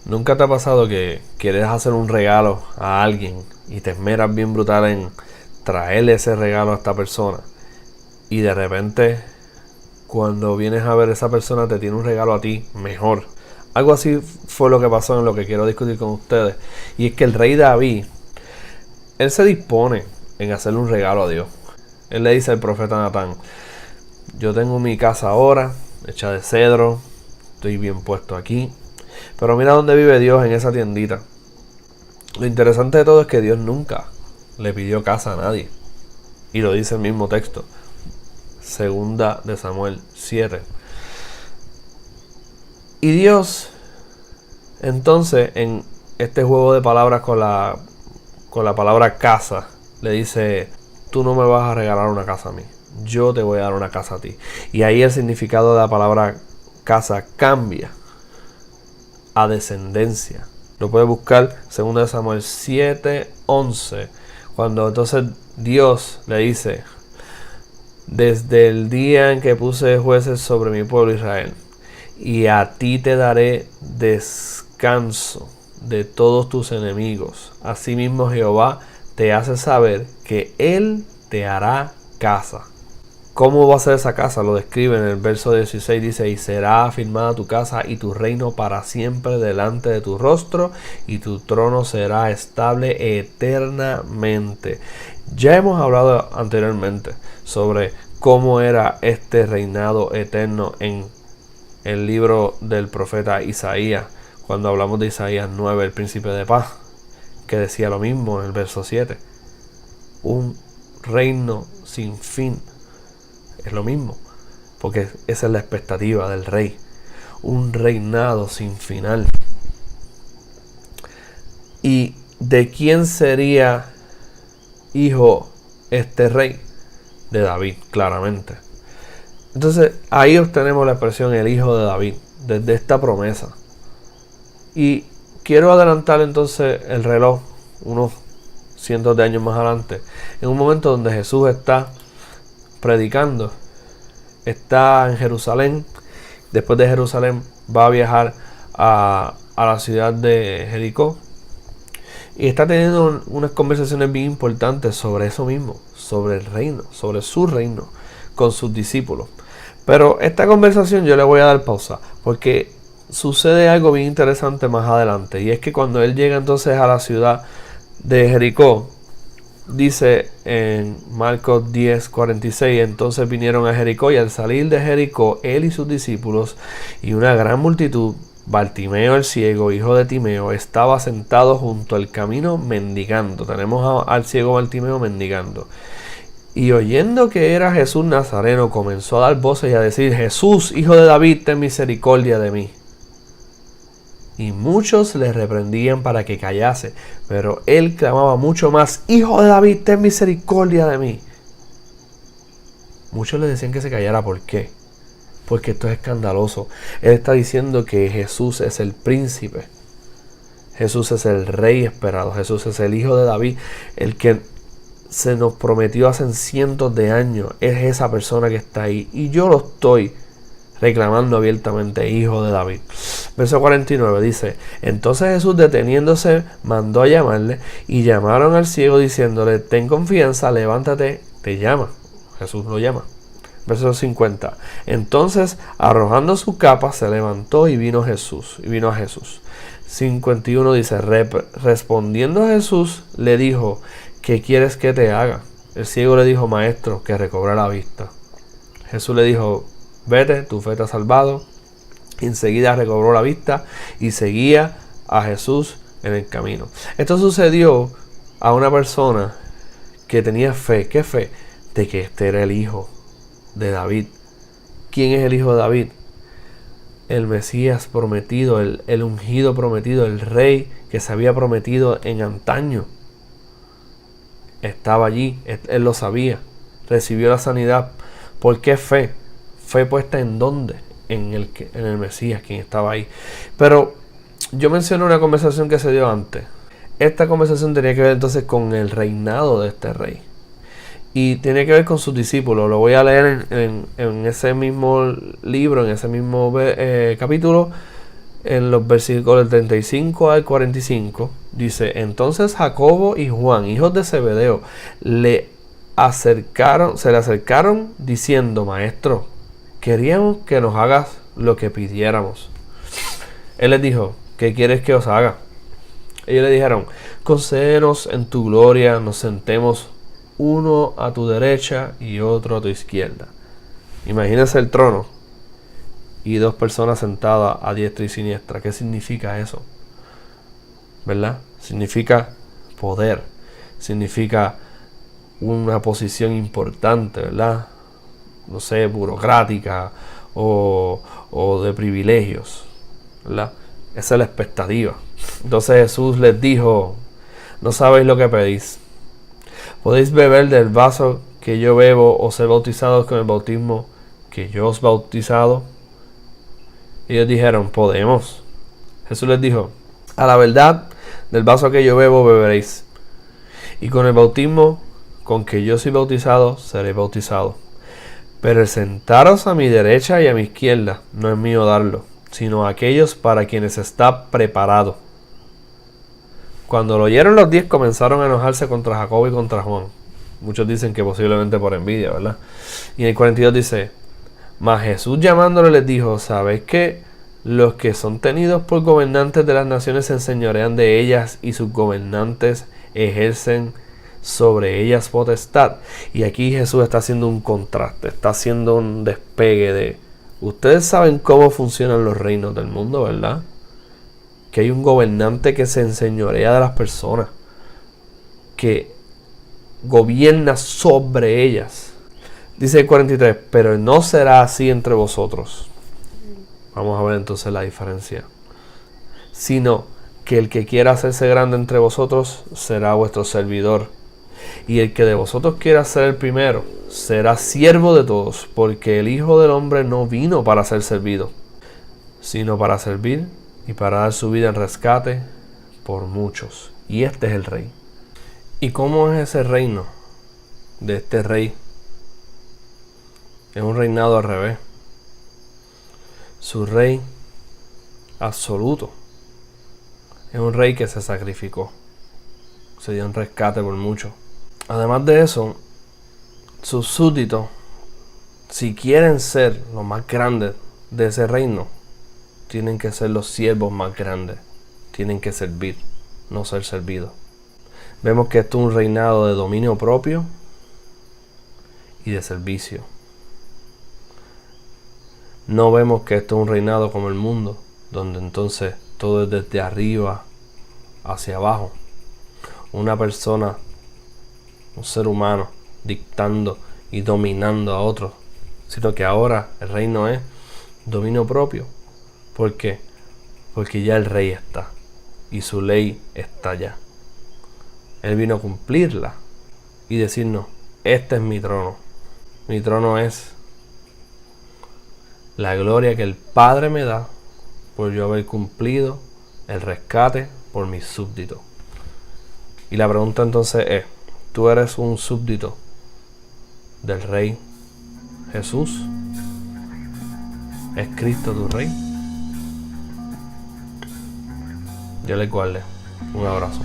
¿Nunca te ha pasado que quieres hacer un regalo a alguien y te esmeras bien brutal en traerle ese regalo a esta persona y de repente cuando vienes a ver esa persona te tiene un regalo a ti mejor? Algo así fue lo que pasó en lo que quiero discutir con ustedes, y es que el rey David, él se dispone en hacerle un regalo a Dios. Él le dice al profeta Natán: yo tengo mi casa ahora hecha de cedro, estoy bien puesto aquí, pero mira dónde vive Dios, en esa tiendita. Lo interesante de todo es que Dios nunca le pidió casa a nadie, y lo dice el mismo texto, segunda de Samuel 7. Y Dios, entonces, en este juego de palabras con la palabra casa, le dice: tú no me vas a regalar una casa a mí, yo te voy a dar una casa a ti. Y ahí el significado de la palabra casa cambia a descendencia. Lo puedes buscar, 2 Samuel 7:11, cuando entonces Dios le dice: desde el día en que puse jueces sobre mi pueblo Israel, y a ti te daré descanso de todos tus enemigos. Asimismo Jehová te hace saber que Él te hará casa. ¿Cómo va a ser esa casa? Lo describe en el verso 16, dice: y será afirmada tu casa y tu reino para siempre delante de tu rostro, y tu trono será estable eternamente. Ya hemos hablado anteriormente sobre cómo era este reinado eterno en el libro del profeta Isaías, cuando hablamos de Isaías 9, el príncipe de paz, que decía lo mismo en el verso 7. Un reino sin fin. Es lo mismo, porque esa es la expectativa del rey. Un reinado sin final. ¿Y de quién sería hijo este rey? De David, claramente. Entonces ahí obtenemos la expresión el hijo de David, desde esta promesa. Y quiero adelantar entonces el reloj unos cientos de años más adelante, en un momento donde Jesús está predicando, está en Jerusalén. Después de Jerusalén va a viajar a la ciudad de Jericó, y está teniendo unas conversaciones bien importantes sobre eso mismo, sobre el reino, sobre su reino, con sus discípulos. Pero esta conversación yo le voy a dar pausa, porque sucede algo bien interesante más adelante, y es que cuando él llega entonces a la ciudad de Jericó, dice en Marcos 10:46: entonces vinieron a Jericó, y al salir de Jericó él y sus discípulos y una gran multitud, Bartimeo el ciego, hijo de Timeo, estaba sentado junto al camino mendigando. Tenemos al ciego Bartimeo mendigando. Y oyendo que era Jesús Nazareno, comenzó a dar voces y a decir: Jesús, hijo de David, ten misericordia de mí. Y muchos le reprendían para que callase, pero él clamaba mucho más: Hijo de David, ten misericordia de mí. Muchos le decían que se callara. ¿Por qué? Porque esto es escandaloso. Él está diciendo que Jesús es el príncipe. Jesús es el rey esperado. Jesús es el hijo de David, el que se nos prometió hace cientos de años. Es esa persona que está ahí. Y yo lo estoy reclamando abiertamente: hijo de David. Verso 49 dice: entonces Jesús, deteniéndose, mandó a llamarle, y llamaron al ciego diciéndole: ten confianza, levántate, te llama. Jesús lo llama. Verso 50: entonces, arrojando su capa, se levantó y vino a Jesús. 51 dice: respondiendo a Jesús, le dijo: ¿qué quieres que te haga? El ciego le dijo: maestro, que recobre la vista. Jesús le dijo: vete, tu fe te ha salvado. Y enseguida recobró la vista y seguía a Jesús en el camino. Esto sucedió a una persona que tenía fe. ¿Qué fe? De que este era el hijo de David. ¿Quién es el hijo de David? El Mesías prometido, el ungido prometido, el rey que se había prometido en antaño. Estaba allí, él lo sabía. Recibió la sanidad. ¿Por qué fe? ¿Fe puesta en dónde? En el Mesías, quien estaba ahí. Pero yo mencioné una conversación que se dio antes. Esta conversación tenía que ver entonces con el reinado de este rey, y tiene que ver con sus discípulos. Lo voy a leer en ese mismo libro, en ese mismo capítulo, en los versículos 35 al 45, dice: entonces Jacobo y Juan, hijos de Zebedeo, se le acercaron diciendo: Maestro, queríamos que nos hagas lo que pidiéramos. Él les dijo: ¿qué quieres que os haga? Ellos le dijeron: concédenos en tu gloria, nos sentemos uno a tu derecha y otro a tu izquierda. Imagínense el trono y dos personas sentadas a diestra y siniestra. ¿Qué significa eso? ¿Verdad? Significa poder, significa una posición importante, ¿verdad? No sé, burocrática o de privilegios, ¿verdad? Esa es la expectativa. Entonces Jesús les dijo: no sabéis lo que pedís. ¿Podéis beber del vaso que yo bebo o ser bautizados con el bautismo que yo os bautizado? Ellos dijeron: podemos. Jesús les dijo: a la verdad, del vaso que yo bebo beberéis, y con el bautismo con que yo soy bautizado seréis bautizados. Pero el sentaros a mi derecha y a mi izquierda no es mío darlo, sino a aquellos para quienes está preparado. Cuando lo oyeron los 10, comenzaron a enojarse contra Jacobo y contra Juan. Muchos dicen que posiblemente por envidia, ¿verdad? Y en el 42 dice: mas Jesús llamándole les dijo: ¿sabéis que los que son tenidos por gobernantes de las naciones se enseñorean de ellas y sus gobernantes ejercen sobre ellas potestad? Y aquí Jesús está haciendo un contraste, está haciendo un despegue de... Ustedes saben cómo funcionan los reinos del mundo, ¿verdad? Que hay un gobernante que se enseñorea de las personas, que gobierna sobre ellas. Dice el 43: pero no será así entre vosotros. Vamos a ver entonces la diferencia. Sino que el que quiera hacerse grande entre vosotros será vuestro servidor. Y el que de vosotros quiera ser el primero será siervo de todos, porque el Hijo del Hombre no vino para ser servido, sino para servir y para dar su vida en rescate por muchos. Y este es el rey. ¿Y cómo es ese reino de este rey? Es un reinado al revés. Su rey absoluto es un rey que se sacrificó, se dio un rescate por muchos. Además de eso, sus súbditos, si quieren ser los más grandes de ese reino, tienen que ser los siervos más grandes. Tienen que servir, no ser servidos. Vemos que esto es un reinado de dominio propio y de servicio. No vemos que esto es un reinado como el mundo, donde entonces todo es desde arriba hacia abajo. Una persona, un ser humano, dictando y dominando a otros. Sino que ahora el reino es dominio propio. ¿Por qué? Porque ya el rey está y su ley está allá. Él vino a cumplirla y decirnos: este es mi trono. Mi trono es la gloria que el Padre me da por yo haber cumplido el rescate por mis súbditos. Y la pregunta entonces es: ¿tú eres un súbdito del Rey Jesús? ¿Es Cristo tu Rey? Yo les guarde. Un abrazo.